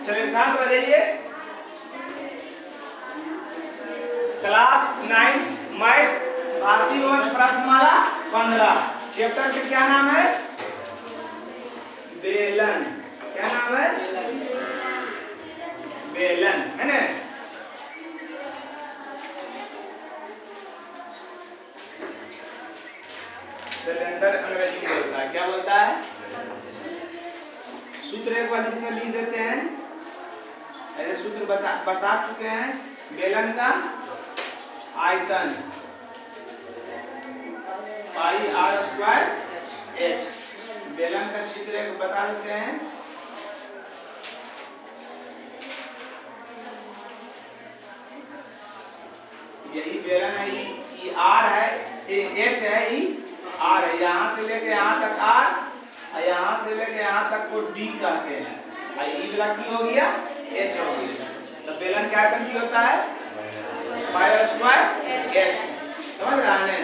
चलिए 7 बजाइए। Class 9 math भारतीय वंश प्रश्नमाला 15 चैप्टर के क्या नाम है? बेलन। क्या नाम है? बेलन, है ना? सिलेंडर अंग्रेजी में बोलता है, क्या बोलता है? सूत्र एक बार से लिख देते हैं। ऐसे सूत्र बता चुके हैं। बेलन का आयतन पाई आर स्क्वायर एच। बेलन का चित्र एक बता देते हैं। यही बेलन है, ये आर है, एच है, ई आर है। यहाँ से लेके यहाँ तक आर और यहाँ से लेके यहाँ तक को डी कहते हैं। और ई वाला की हो गया? एच हो गया। तो बेलन का आयतन की होता है? Pi square H. समझ रहा है?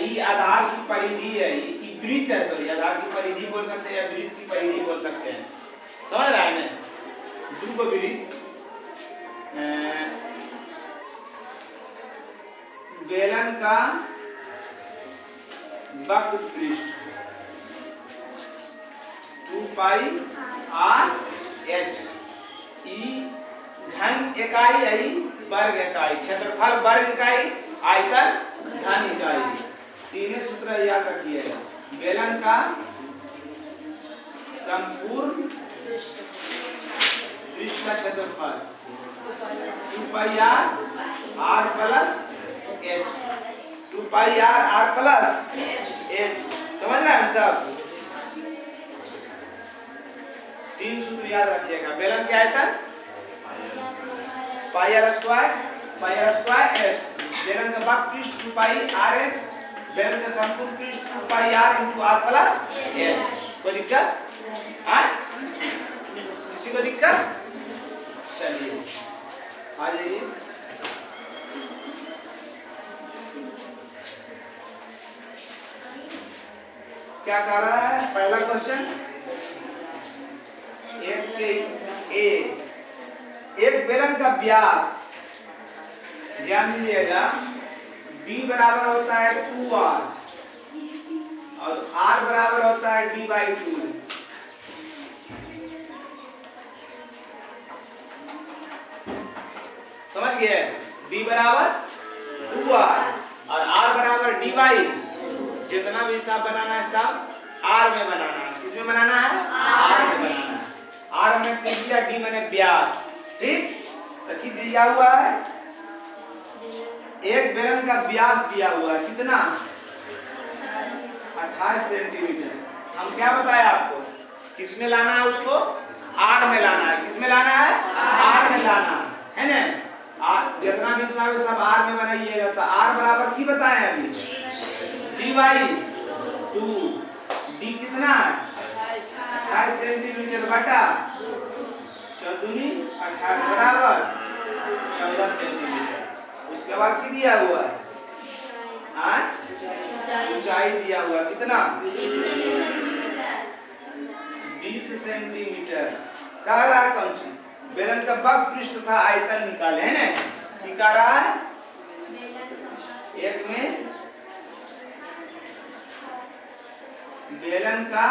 ई आधार की परिधि है, ई वृत्त है, सॉरी आधार की परिधि बोल सकते हैं, वृत्त की परिधि बोल सकते हैं। समझ रहा है? दो वृत्त बेलन का वक्र पृष्ठ 2 पाई आर एच। ई घन इकाई है, वर्ग इकाई, क्षेत्रफल वर्ग इकाई, आयतन घन इकाई। तीनों सूत्र याद रखिएगा। बेलन का संपूर्ण पृष्ठ का क्षेत्रफल 2 pi r plus h. 2 pi r plus h. समझ रहे हैं सब? तीन सूत्र याद रखिएगा। बेलन के आयतन पाई आर स्क्वायर एच। बेलन का वक्र पृष्ठ 2 पाई आर एच। बेलन का संपूर्ण पृष्ठ 2 pi r into r plus h. कोई दिक्कत? किसी को दिक्कत? चलिए आ जाइए। क्या कह रहा है? पहला क्वेश्चन, एक बेलन का व्यास, ध्यान दीजिएगा, d बराबर होता है 2r और r बराबर होता है d/2। समझ गए? d बराबर 2r और r बराबर d/2। जितना भी हिसाब बनाना है सब r में बनाना है। किस में बनाना है? r में बनाना है। r में त्रिज्या, d मैंने व्यास। ठीक, तो की दिया हुआ है? एक बेलन का व्यास दिया हुआ है, कितना? 28 सेंटीमीटर। हम क्या बताया आपको? किस में लाना है उसको? r में लाना है। किस में लाना है? r में लाना है ना? जितना भी हिसाब है सब r में बनाइएगा। तो r बराबर की बताए अभी? d/2। d कितना है? 28 सेंटीमीटर बटा 14×28 बराबर 14 सेंटीमीटर। उसके बाद की दिया हुआ है? ऊंचाई दिया हुआ कितना? 20 सेंटीमीटर। कह रहा है कौन सी? बेलन का वक्र पृष्ठ था आयतन निकाले, है ना? क्या कह रहा है? एक में बेलन का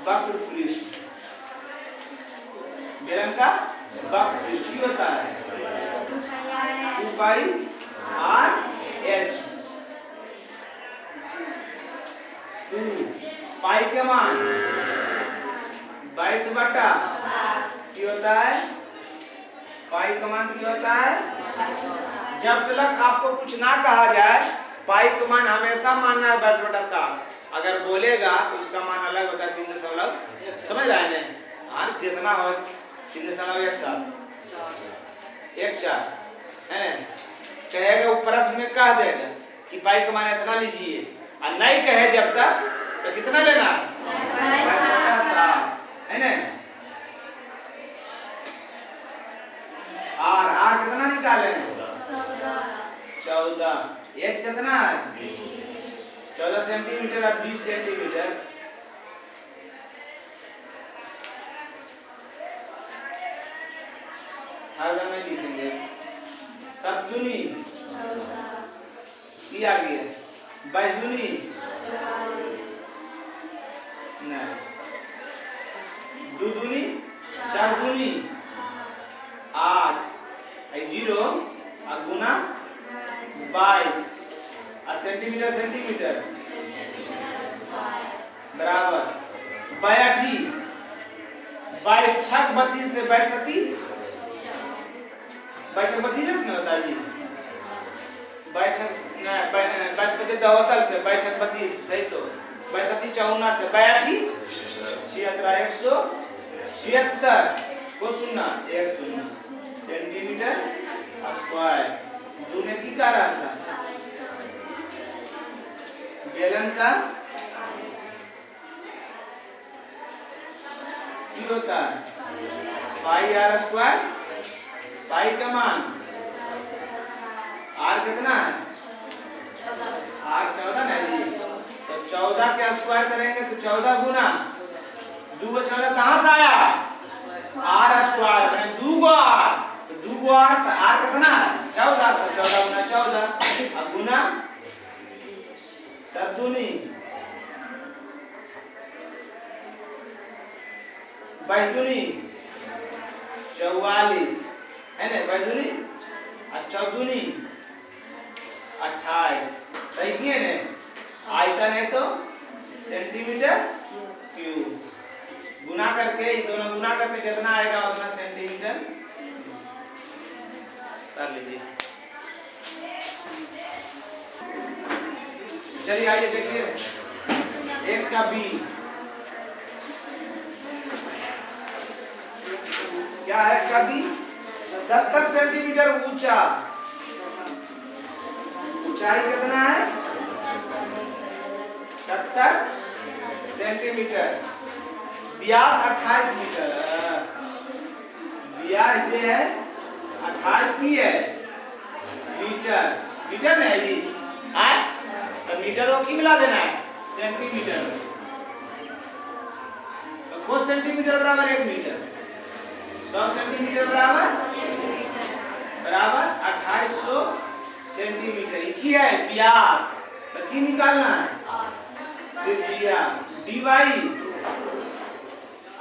वक्र पृष्ठ, बेलन का वक्र पृष्ठ क्या होता है? 2 पाई आर एच। 2 पाई के मान 22 बटा क्या होता है? पाई का मान क्या होता है? जब तक आपको कुछ ना कहा जाए, पाई का मान हमेशा मानना है 22/7। अगर बोलेगा तो उसका मान अलग होता है 3.1। समझ रहा है ना? जितना हो 3.14 है। कहेगा वो प्रश्न में कह देगा कि पाई का मान इतना लीजिए, और नहीं कहे जब तक तो कितना लेना है? 22/7 है ना? आर कितना निकाले? 14। एच कितना है? 14 सेंटीमीटर और 20 सेंटीमीटर। हर में लिखेंगे 7 दूनी ये आ गया, 22 दूनी नहीं, 2 दूनी 4 दूनी 8 जीरो और गुना 22 और सेंटीमीटर सेंटीमीटर बराबर 82 22 छक 32 से 22 22 32 ना होता जी, 22 25 होता से 22 32 सही, तो 22 54 से 82 76 176 को सुनना 1 शून्य सेंटीमीटर स्क्वायर। दूने की क्या रहा था बेलन का की होता है पाई आर स्क्वायर, पाई का मान आर कितना है आर 14 है जी, तो 14 के स्क्वायर करेंगे तो 14 गुना 2 को 14 कहां से आया आर स्क्वायर मैंने 2 को आर, तो 2 को आर तो आर कितना है 14, तो 14 गुना 14 और गुना 7 दूनी 22 दूनी 44 है ना, 22 दूनी और 14 दूनी 28 सही किए ने। आयतन है तो सेंटीमीटर क्यूब, गुना करके ये दोनों गुना करके कितना आएगा उतना सेंटीमीटर कर लीजिए। चलिए आइए देखिए एक का बी क्या है, का बी 70 सेंटीमीटर ऊंचा, ऊंचाई कितना है 70 सेंटीमीटर, व्यास 28 मीटर, व्यास ये है 28 की है मीटर, मीटर नहीं है जी आए, तो मीटर को की मिला देना है सेंटीमीटर, तो कुछ सेंटीमीटर बराबर 1 मीटर, 100 सेंटीमीटर बराबर 2800 सेंटीमीटर। की है व्यास, तो की निकालना है त्रिज्या डी वाई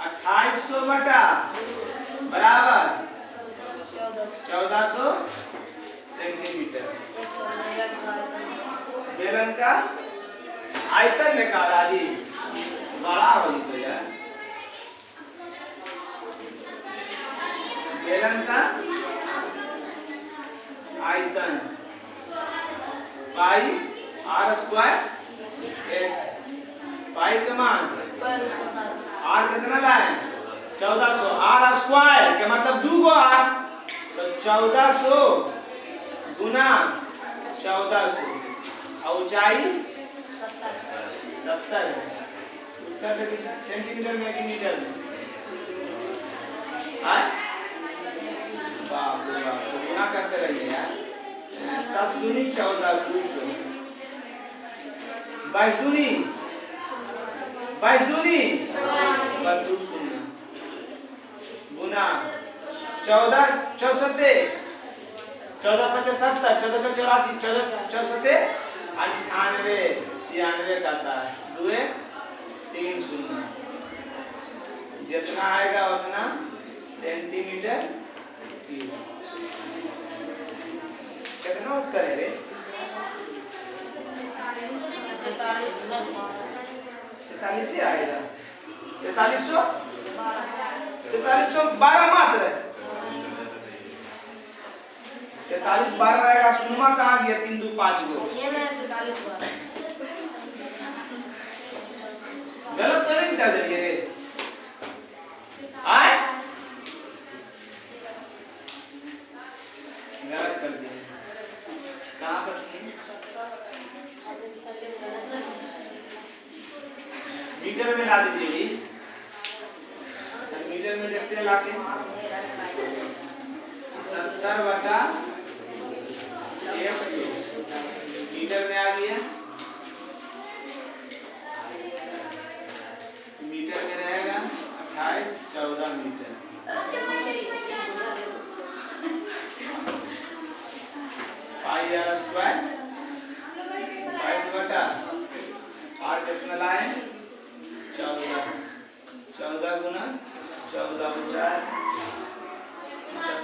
2800 बटा बराबर 1400 सेंटीमीटर। बेलन का आयतन निकाला जी, बड़ा होगी तो यार बेलन का आयतन पाई आर स्क्वायर एक्स, पाई का मान आर कितना लाए 1400, आर स्क्वायर के मतलब 2 को आर, तो 1400 गुना 1400 और ऊंचाई 70 उत्तर सेंटीमीटर में कि मीटर में बाप रे बाप, गुना करते रहिए यार, 7 दूनी 14 200, 22 दूनी 22 शून्य गुना 14 64 14 5 70 14 84 14 94 96 कहता है, 2 3 शून्य, जितना आएगा उतना सेंटीमीटर क्यूब। कितना उत्तर है रे 43 ही आएगा, 4312 मात्र 43 12 रहेगा, सुनमा कहाँ गया 3 2 5 गो गलत तो नहीं बता दिए रे आए, गलत कर दिए कहाँ पर मीटर में ला दीजिए, मीटर में देखते हैं लाके 70 बटा 100 मीटर में आ गया, तो इतना लाए 14, 14 गुना 14 50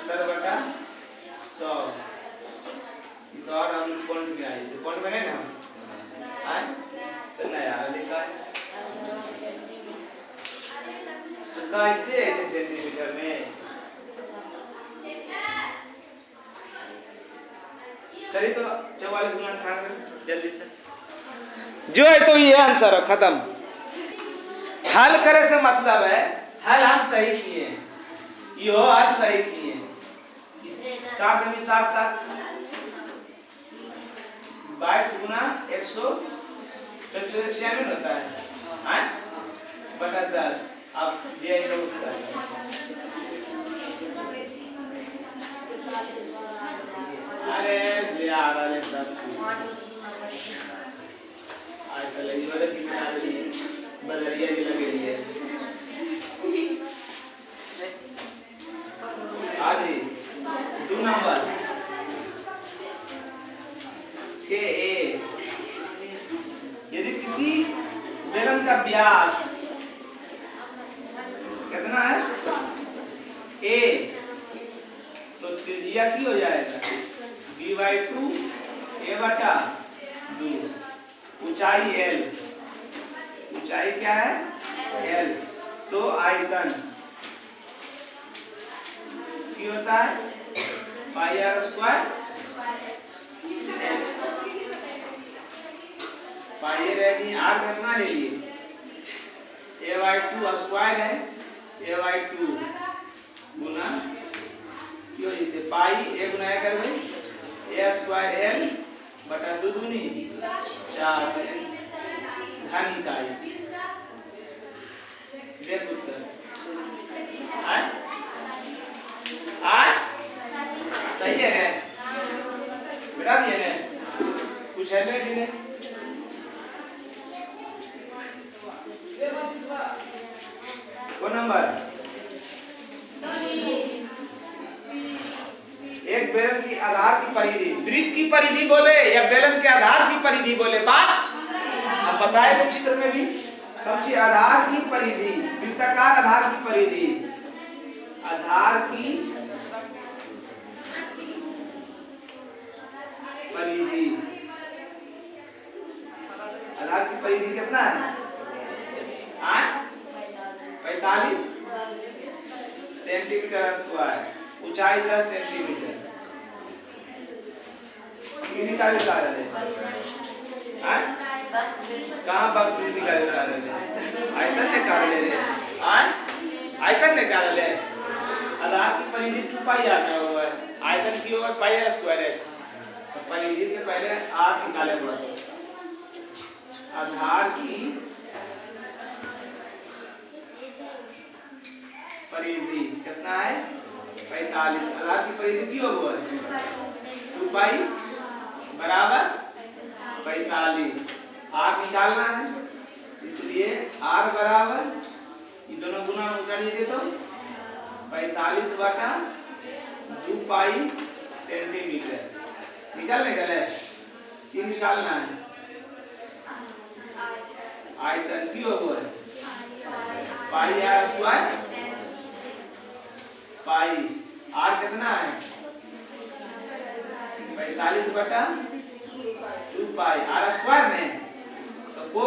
70/100। तो और हम पॉइंट में आए तो पॉइंट में नहीं ना आए तो नहीं यार लिखा है तो कैसे ऐसे सेंटीमीटर में चलिए तो 44 गुना 98 जल्दी से जो है तो ये आंसर है खत्म। हल करे से मतलब है हल हम सही किए यो हल सही किए इसका कमी 7 22 गुना 196 होता है बटा 10। अब ये उत्तर अरे यार अरे सब ऐसा लगी बदल की बना रही है बदलिया भी लग रही है आगे 2 नंबर 6a यदि किसी बेलन का व्यास कितना है a तो त्रिज्या की हो जाएगा b/2 a/2 ऊंचाई l ऊंचाई क्या है l तो आयतन की होता है πr² पाई रहेगी r कितना ले लिए a/2 स्क्वायर है a/2 गुना क्यों इसे पाई a गुना a कर भाई a² l बटा 2 दूनी 4 घन इकाई देख उत्तर सही है ना बेटा ये है कुछ है नहीं को नंबर एक बेलन की आधार की परिधि वृत्त की परिधि बोले या बेलन के आधार की परिधि बोले बात अब बताए थे चित्र में भी समझिए आधार की परिधि वृत्ताकार आधार की परिधि आधार की परिधि आधार की परिधि कितना है 45 सेंटीमीटर स्क्वायर ऊंचाई 10 सेंटीमीटर निकाले जा रहे हैं कहाँ वक्त निकाले जा रहे हैं आयतन निकाल ले रहे हैं आयतन निकाल ले आधार की परिधि 2πr आता हुआ है आयतन की ओर πr² है तो परिधि से पहले r निकाले पड़ते आधार की परिधि कितना है 45 आधार की परिधि की हुआ है 2π बराबर 45 r निकालना है इसलिए r बराबर ये दोनों गुना उछाड़िए दे तो 45/2π सेंटीमीटर निकालने गले ये निकालना है आयतन की हुआ है πr² पाई r कितना है 45/2π r² में तो को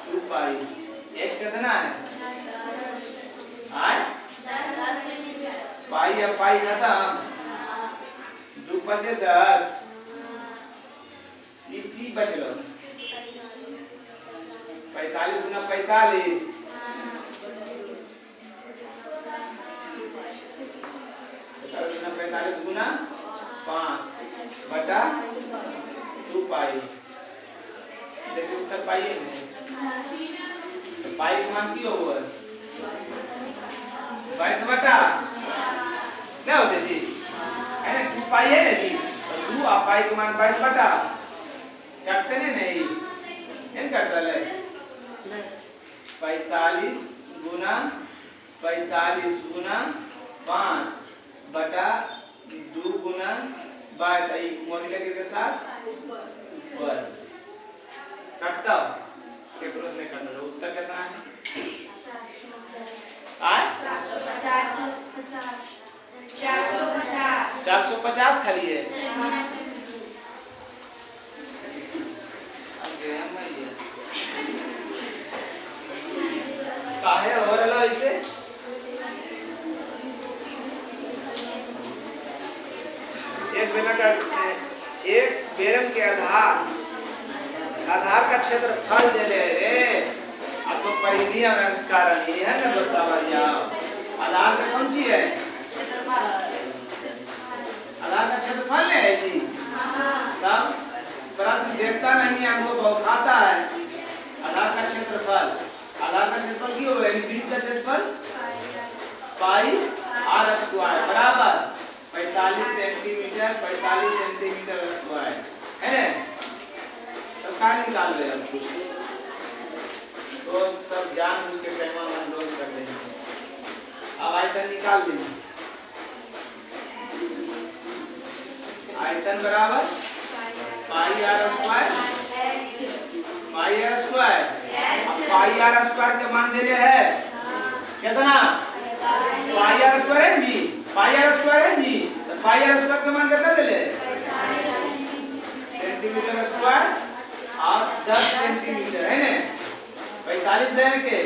2π h कितना है पाई या पाई खत्म 2 × 10 ये की बचलो 45 × 45 45 गुना 5/2π देखिए उत्तर पाइए तो पाई का मान की होगा 22 क्या होते जी है ना 2π है ना जी तो 2 आप पाई का मान 22 काटते नहीं इन काटता ले 45 गुना 5/2 गुना 22 मॉड्यूलर के साथ ऊपर खाली है काहे और लो इसे एक बेलन के आधार का क्षेत्रफल दे ले रे। अब तो परिधियां कारण ये है ना बसावरिया आधार का कौन चीज है आधार का क्षेत्रफल है जी। तब प्रश्न देखता नहीं है हमको बहुत खाता है आधार का क्षेत्रफल की होगा वृत्त का क्षेत्रफल पाई आर स्क्वायर बराबर 45 सेंटीमीटर स्क्वायर है ना। तो क्या निकाल ले हम कुछ तो सब जान बुझ के पैमा मन रोज कर लेंगे। अब आयतन निकाल देंगे आयतन बराबर पाई आर स्क्वायर अब पाई आर स्क्वायर के मान दे रहे हैं कितना पाई आर स्क्वायर है जी तो पाई आर स्क्वायर के मान कितना दे ले सेंटीमीटर स्क्वायर और 10 सेंटीमीटर है ना 45 देने के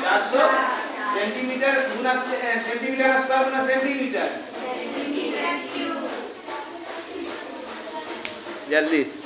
400 सेंटीमीटर गुना सेंटीमीटर स्क्वायर गुना सेंटीमीटर जल्दी से